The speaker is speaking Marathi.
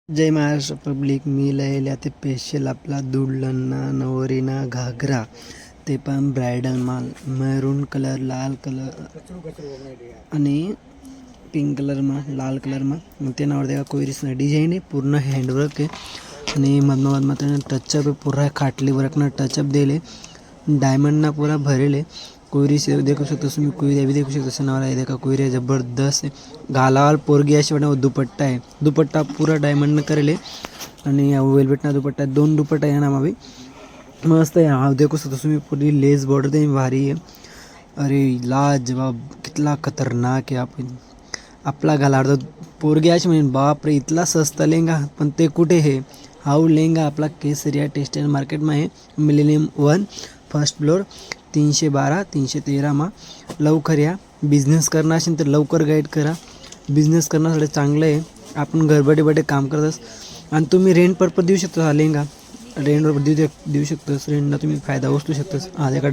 जय महाराष्ट्र पब्लिक. मी लयल्या ते स्पेशल आपला दुल्हनना नवरीना घागरा, ते पण ब्रायडल माल. मरून कलर, लाल कलर आणि पिंक कलरमा, लाल कलरमा. मग ते नावर देखा कोई रिसना डिजाइन आहे. पूर्ण हँडवर्क आहे आणि मधमा त्याने टचअप पूरा खाटली वर्कना टचअप दिले. डायमंडना पूरा भरेले. कोयरी से देखो शकतो तुम्ही, कोयरी भी देखू शकतो. नावर आहे देखा कोयरी जबरदस्त आहे. गालावाल पोरगी अशी वाटत. दुपट्टा आहे, दुपट्टा पूरा डायमंड करेले आणि वेलवेटना दुपट्टा. दोन दुपट्टा आहे ना मावी मस्त आहे. हा देखू शकतो तुम्ही, पूरी लेस बॉर्डर ते भारी आहे. अरे लाजवाब, कितला खतरनाक आहे. आपण आपला घालाडतो पोरगी अशी म्हणजे बाप रे, इतला सस्ता लेंगा. पण ते कुठे आहे हाऊ लेंगा आपला केसरिया टेक्सटाईल मार्केटमा आहे. मिलेनियम 1 फर्स्ट फ्लोर 312 313 मा. लवकर या. बिझनेस करणार असेल तर लवकर गाईड करा. बिझनेस करण्यासाठी चांगलं आहे. आपण घरबडे काम करतस आणि तुम्ही रेंट पर्पज देऊ शकता. हा लेंगा रेंटवर देऊ शकतोस. रेंटला तुम्ही फायदा उचलू शकतोस. आज एका